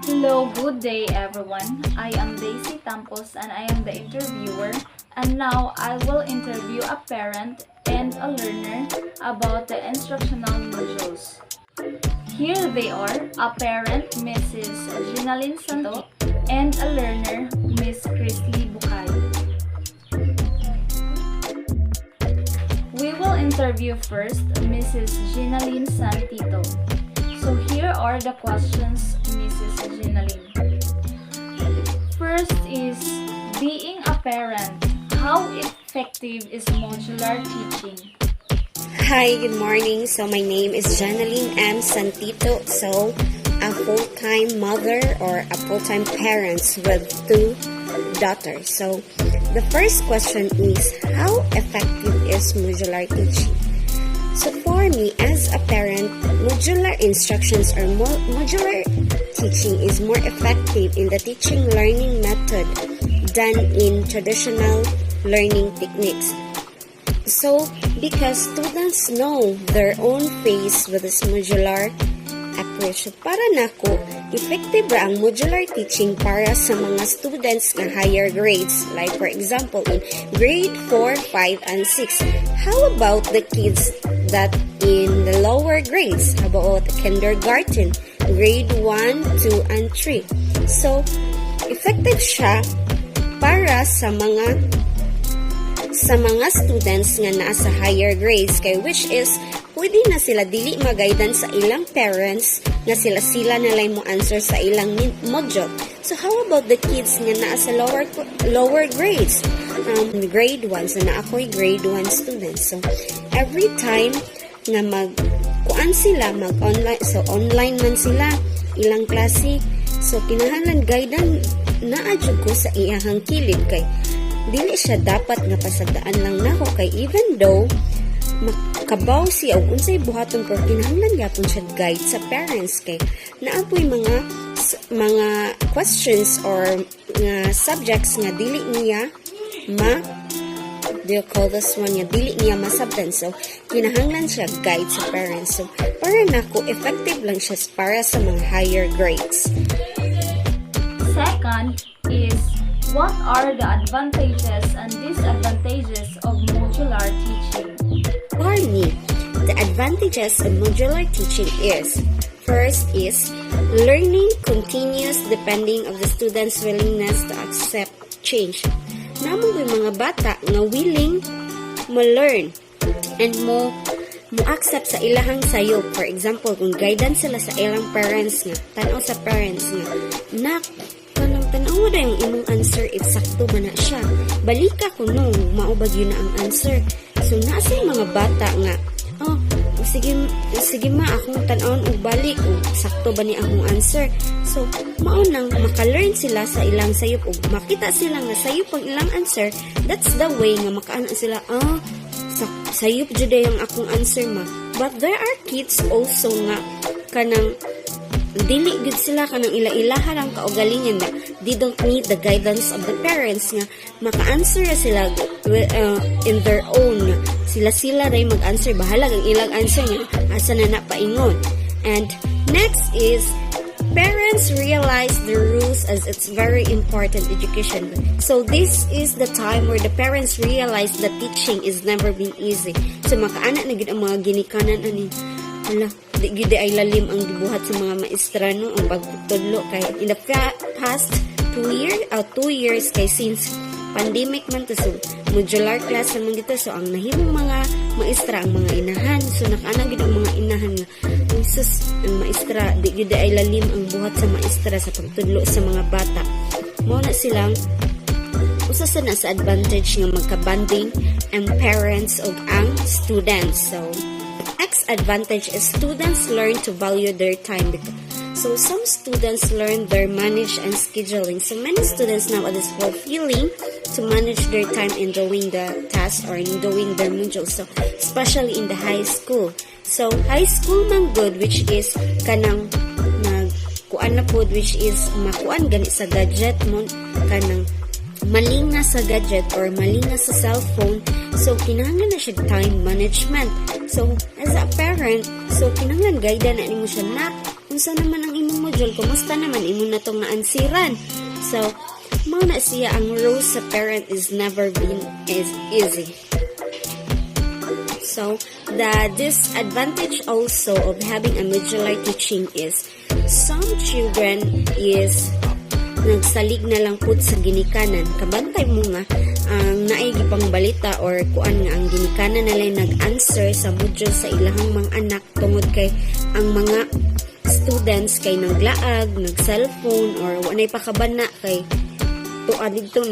Hello, good day everyone. I am Daisy Tampos and I am the interviewer. And now I will interview a parent and a learner about the instructional modules. Here they are, a parent, Mrs. Ginalyn Santo, and a learner, Miss Chrisley Bukay. We will interview first Mrs. Ginalyn Santito. So here are the questions, Mrs. Ginalyn. First is, being a parent, how effective is modular teaching? Hi, good morning. So my name is Ginalyn M. Santito. So a full-time mother or a full-time parent with 2 daughters. So the first question is, how effective is modular teaching? So for me, as a parent, modular instructions or modular teaching is more effective in the teaching learning method than in traditional learning techniques. So, because students know their own pace with this modular approach. So, para nako, effective ra ang modular teaching para sa mga students na higher grades. Like for example, in grade 4, 5, and 6. How about the kids that in the lower grades? How about kindergarten, grade 1, 2, and 3? So, effective siya para sa mga students nga nasa higher grades kay which is pwede na sila dili mag-guidance sa ilang parents nga sila na lang mo answer sa ilang module. So how about the kids nga nasa lower grades? Grade 1, so na ako'y grade 1 students. So every time nga kuan sila mag-online, so online man sila ilang klase, so kinahanglan guidance na adjud ko sa iyahang kilid kay dili siya dapat nga pasagdaan lang nako kay even though makabaw siya og unsay buhaton pero kinahanglan gyapon siya guide sa parents kay naapoy mga questions or subjects nga dili niya dili niya masabtan, so kinahanglan siya guide sa parents. So para nako effective lang siya para sa mga higher grades. Second is, what are the advantages and disadvantages of modular teaching? For me, the advantages of modular teaching is, first is, learning continues depending of the student's willingness to accept change. Namang yung mga bata nga willing mo learn and mo accept sa ilahang sayo. For example, kung guidance sila sa ilang parents nga, tanaw sa parents nga, tanaw na yung imong answer if sakto ba na siya. Balika ko nung maubag yun na ang answer. So, nasa yung mga bata nga, sige ma, akong tanawon o balik o sakto ba ni akong answer. So, maunang maka-learn sila sa ilang sayop o makita sila nga sayop ang ilang answer. That's the way nga makaana sila, sayop jud yung akong answer ma. But there are kids also nga kanang dili gud sila kanang ila-ilaha lang kaugalingon na they don't need the guidance of the parents nga maka-answer sila in their own nga sila ray mag-answer bahala ang ilang answer nga asa na napaingon. And next is, parents realize the rules as it's very important education. So this is the time where the parents realize that teaching is never been easy. So makaana na gid ang mga ginikanan ani. Hala, di gid ay lalim ang gibuhat sa mga maestra no ang pagtudlo kay in the past 2 years kay since pandemic man to, so modular class man gito, so ang nahimong mga maestra ang mga inahan, so nakaana gid ang mga inahan nga ang maestra di gid ay lalim ang buhat sa maestra sa pagtudlo sa mga bata. Mao na silang usa sa advantage nga magka-bonding ang parents of ang students. So next advantage is students learn to value their time. So some students learn their manage and scheduling. So many students nowadays feel feeling to manage their time in doing the tasks or in doing their modules. So especially in the high school. So high school man good, which is kanang kuan na pod, which is makuan gani sa gadget mo, kanang malinga sa gadget or malinga sa cellphone. So kinahanglan na siya time management. So as a parent, so kinahanglan guide na nimo siya na unsa naman ang imong module, kumusta naman imo na tong naansiran? So, mao na siya ang role sa parent is never been is easy. So, the disadvantage also of having a modular teaching is some children is nagsalig na lang pud sa ginikanan. Kabantay mo nga ang naigipang balita or kuan nga ang ginikanan nila nag-answer sa module sa ilahang mga anak tungod kay ang mga students kay naglaag, nag-cellphone or wanay pakabana kay tuwa dito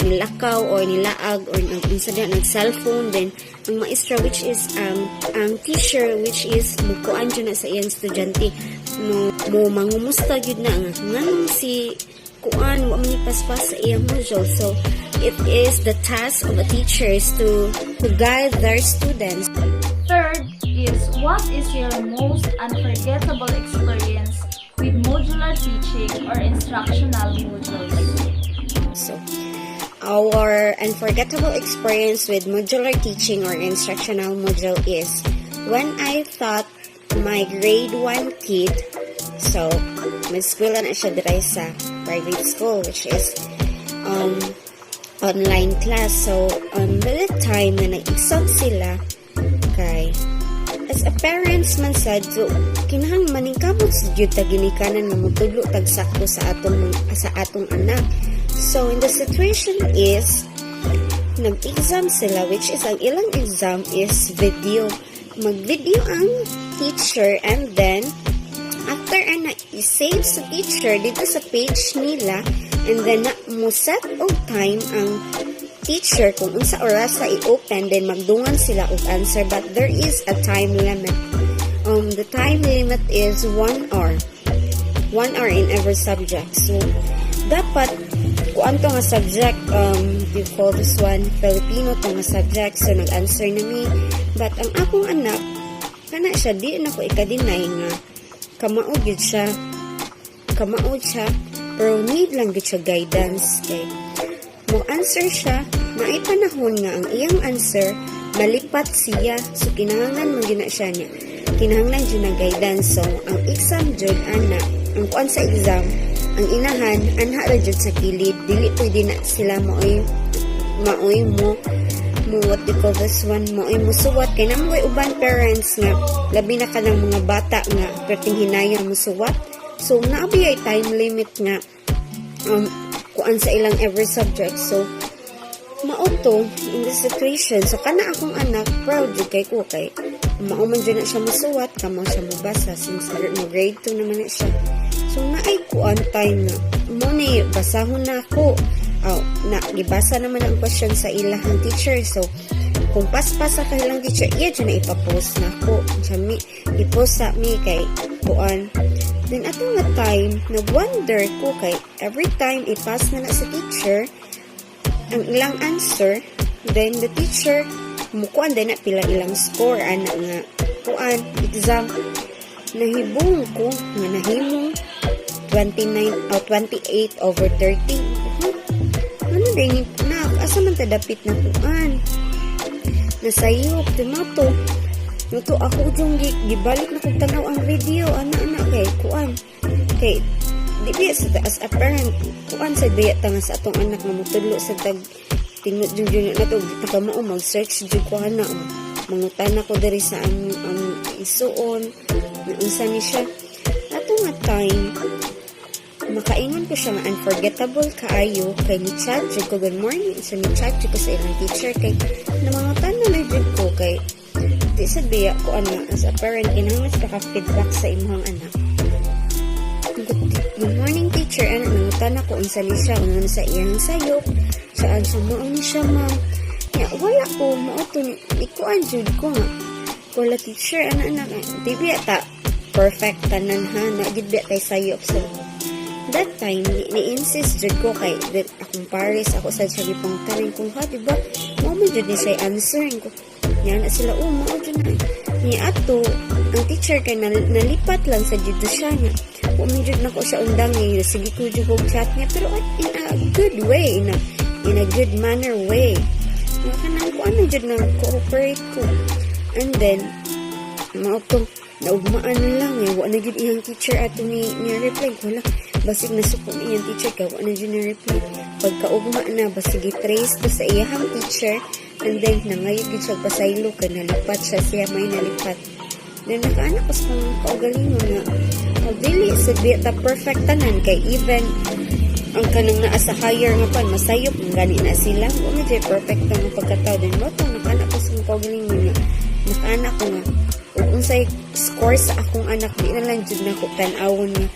nilakaw or nilaag or nag-cellphone. Then ang maestra which is ang teacher which is mukuan dyan na sa iyang estudyante mo mangumusta yun na nganong si kuan wa manipaspas sa iyang module. So it is the task of a teachers to guide their students. Third is, what is your most unforgettable experience with modular teaching or instructional modules? So, our unforgettable experience with modular teaching or instructional module is when I taught my grade 1 kid. So, may school na siya dito sa private school which is online class. So, by the time na nag-exam sila, kay as a parents man sad, so kinahang maningkamot sa jud ta ginikanan nga mutudlo tag sakto sa atong anak. So in the situation is nag-exam sila which is ang ilang exam is video. Mag-video ang teacher and then after ana i-save sa teacher dito sa page nila and then mo set og time ang teacher kung unsa oras sa i-open then magdungan sila og answer but there is a time limit. The time limit is 1 hour. 1 hour in every subject. So dapat kuan to nga subject we call this one Filipino to nga subject so nag-answer na mi but ang akong anak kana siya di na ko ikadinay nga kamaod siya pero need lang gid siya guidance kay mo answer siya, maipanahon nga ang iyang answer, malipat siya. So, kinahanglan mo gina siya niya. Kinahanglan dyan na guidance. So, ang exam dyan, ang kuan sa exam, ang inahan, anha ra dyan sa kilid. Dili pwede na sila maoy mo, what they call this one, maoy mo suwat. Kaya naman may uban parents nga, labi na ka ng mga bata nga, perting hinayang mo suwat. So, naabi ay time limit nga, kuan sa ilang every subject. So, mauto in this situation. So, kana akong anak, proud yun kay ko kay mauman dyan na siya masuwat, kamo siya mabasa since mo grade 2 naman na siya. So, naay kuan time na mo ni, basahon na ako. Gibasa naman ang question sa ilahang teacher. So, kung paspasa ka ilang teacher, iya dyan na ipapost na ako. Diyan ipost sa mi kay kuan. Then, atong nga time, nag-wonder ko kay every time ipass na sa teacher ang ilang answer, then the teacher mukuan din na pila ilang score, ana nga kuan, exam, nahibong ko, nga nahimong 28 over 30. Ano din, asa man tadapit na kuan? Nasayop, tumato. Nuto ako dyan, gibalik na kong tanaw ang video, ana kay kuan. Kay, di biya as a parent, kuan sa biya tanga sa atong anak nga mutudlo sa tag, tinut dyan na to, takamao mag-search dyan ko ana, mangutan ako dari sa ang isuon, unsa ni siya. Ato nga time, makaingon ko siya nga unforgettable kaayo, kay ni chat dyan ko, good morning, so ni chat dyan ko sa ilang teacher, kay namangutan na dyan ko, kay di sa biya ko as a parent kinahanglan ka feedback sa imong anak. Good morning teacher, nangutan ako unsa ni siya unsa sa iyang sayop saan siya mao ni siya ma'am ya wala ko mauto ikuan jud ko nga wala teacher anak di biya ta perfect tanan ha na gid biya tay sayop sa that time ni-insist jud ko kay akong pares ako sa siya gipangtanin kung ha diba mo jud ni say answer ko. Yan, sila, mao dyan na. Niya ato, ang teacher kay nalipat lang sa dito siya niya. Umidjud na ko siya undang niya. Sige ko dyan kong chat niya. Pero in a good way, in a good manner way. Kanang ko ano dyan na cooperate ko. And then, mao to, naugmaan na lang eh. Wa na yun iyang teacher ato ni reply. Wala, basig nasuko na iyang teacher ka, wa na yun ni-reply. Pagkaugma na, basig i-trace to sa iyang teacher, and then nangayog yun siya pasaylo ka, nalipat siya may nalipat. Then nakaanak ko sa kaugalingon nga, dili sa ta perfect tanan, kay even ang kanang naa sa higher nga pan, masayop, gani na sila, wala dyan perfect na pagkatao. Then wato, nakaanak ko sa kaugalingon nga, nakaanak ko nga, kung sa score sa akong anak, di na lang dyan na ko tanawon nga,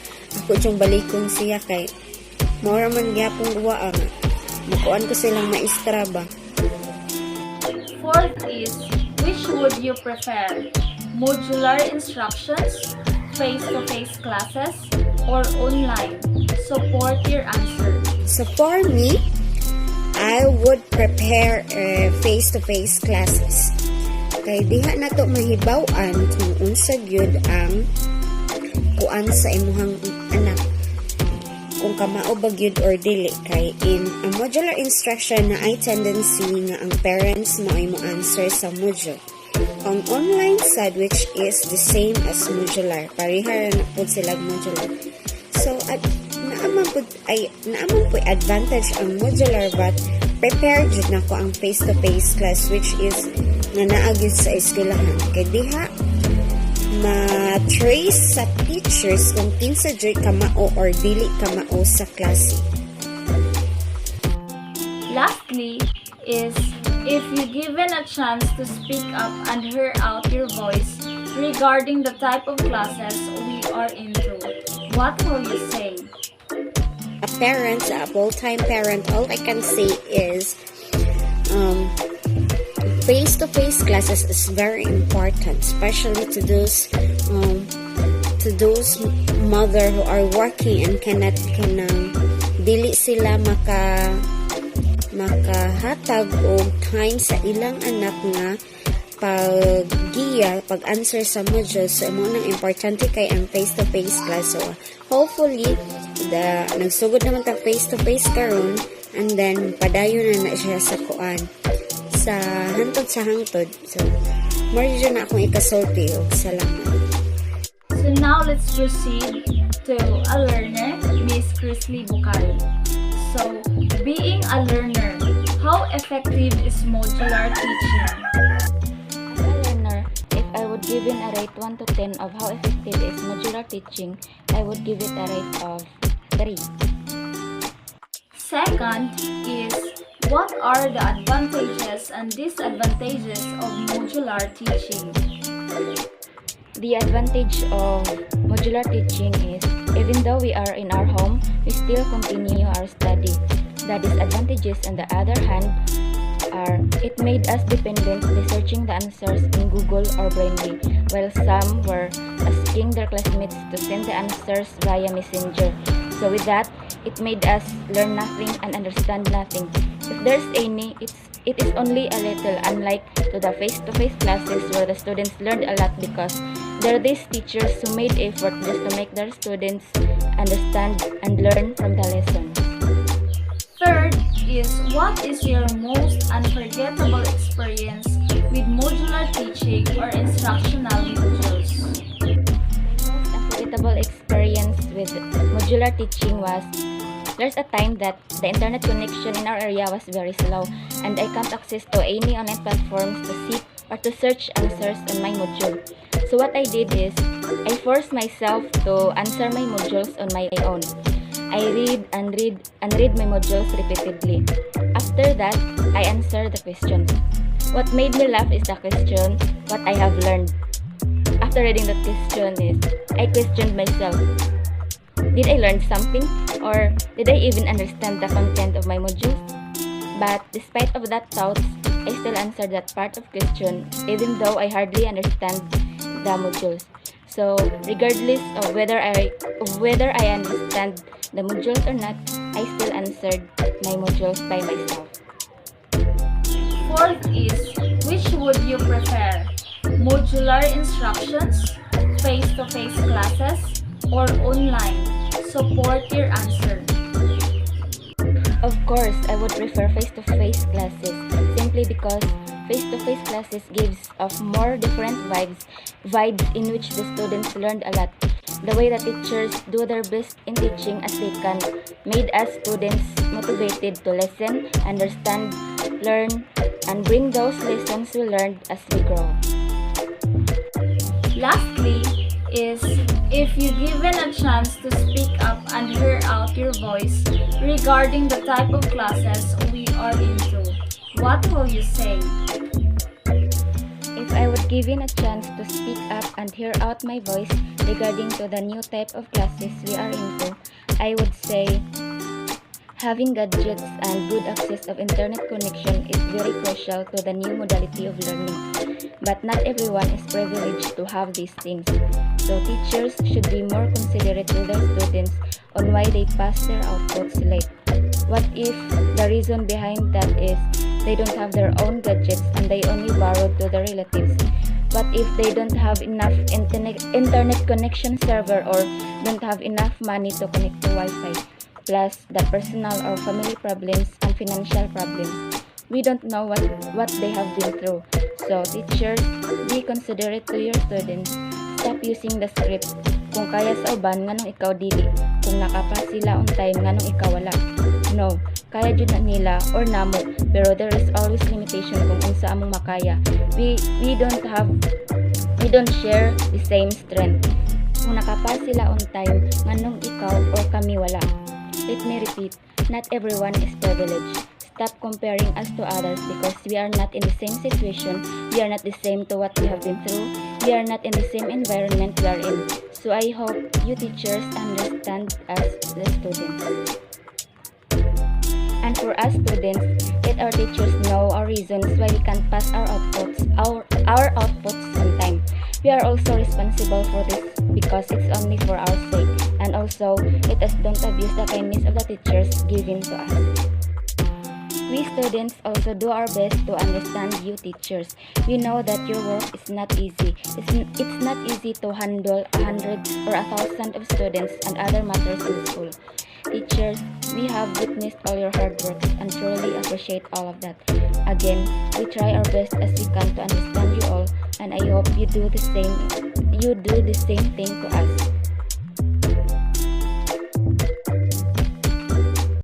ako dyan balikon siya kay, maura man gyapong uwa nga, makuan ko silang maestra ba. Fourth is, which would you prefer? Modular instructions, face-to-face classes, or online? Support your answer. So for me, I would prepare face-to-face classes. Kay diha na to mahibaw-an kung unsa gyud ang kuan sa imuhang anak. Kung kamao ba gyud or dili. Kay in a modular instruction na ay tendency nga ang parents mo ay mo answer sa module. Ang online side which is the same as modular. Parihara na po sila modular. So at naaman po advantage ang modular but prepared jud na ko ang face-to-face class which is nga naagid sa eskwelahan. Kay diha ma-trace sa teachers kung kinsa jud kamao or dili kamao sa klase. Lastly is, if you given a chance to speak up and hear out your voice regarding the type of classes we are into, what will you say? A parent, a full-time parent, all I can say is face-to-face classes is very important, especially to those mother who are working and cannot dili sila makahatag og time sa ilang anak nga pag-answer sa modules. So mo nang importante kay ang face-to-face class. So hopefully nagsugod naman ta face-to-face karon, and then padayon na siya sa kuan sa hangtod. So more na akong ikasulti og salamat. So now let's proceed to a learner, Miss Chrisley Bukari. So, being a learner, how effective is modular teaching? As a learner, if I would give in a rate 1 to 10 of how effective is modular teaching, I would give it a rate of 3. Second is, what are the advantages and disadvantages of modular teaching? The advantage of modular teaching is, even though we are in our home, we still continue our study. The disadvantages, on the other hand, are it made us dependent researching the answers in Google or Brainly, while some were asking their classmates to send the answers via Messenger. So with that, it made us learn nothing and understand nothing. If there's any, it is only a little, unlike to the face-to-face classes where the students learned a lot because there are these teachers who made effort just to make their students understand and learn from the lesson. Third is, what is your most unforgettable experience with modular teaching or instructional modules? My most unforgettable experience with modular teaching was, there's a time that the internet connection in our area was very slow and I can't access to any online platforms to seek or to search answers on my module. So what I did is, I forced myself to answer my modules on my own. I read and read my modules repeatedly. After that, I answered the questions. What made me laugh is the question, what I have learned. After reading the question is, I questioned myself. Did I learn something? Or did I even understand the content of my modules? But despite of that thoughts, I still answered that part of question even though I hardly understand the modules. So regardless of whether I understand the modules or not, I still answered my modules by myself. Fourth is, which would you prefer? Modular instructions, face-to-face classes, or online? Support your answer. Of course, I would prefer face-to-face classes simply because Face-to-face classes gives off more different vibes in which the students learned a lot. The way the teachers do their best in teaching as they can made us students motivated to listen, understand, learn, and bring those lessons we learned as we grow. Lastly, is if you given a chance to speak up and hear out your voice regarding the type of classes we are into, what will you say? If I would given a chance to speak up and hear out my voice regarding to the new type of classes we are into, I would say having gadgets and good access of internet connection is very crucial to the new modality of learning. But not everyone is privileged to have these things. So teachers should be more considerate to their students on why they pass their outputs late. What if the reason behind that is they don't have their own gadgets and they only borrowed to their relatives? What if they don't have enough internet connection server or don't have enough money to connect to Wi-Fi? Plus the personal or family problems and financial problems. We don't know what they have been through. So teachers, be considerate to your students. Stop using the script. Kung kaya sa uban, nganong ikaw dili. Kung nakapa sila on time, nganong ikaw wala. No, kaya jud na nila or namo, pero there is always limitation kung unsa among makaya. We don't share the same strength. Kung nakapa sila on time, nganong ikaw or kami wala. Let me repeat, not everyone is privileged. Stop comparing us to others because we are not in the same situation, we are not the same to what we have been through, we are not in the same environment we are in. So I hope you teachers understand us, the students. And for us students, let our teachers know our reasons why we can't pass our outputs on time. We are also responsible for this because it's only for our sake. And also, let us don't abuse the kindness of the teachers given to us. We students also do our best to understand you teachers. We know that your work is not easy. It's not easy to handle 100 or 1,000 of students and other matters in school. Teachers, we have witnessed all your hard work and truly appreciate all of that. Again, we try our best as we can to understand you all, and I hope you do the same thing to us.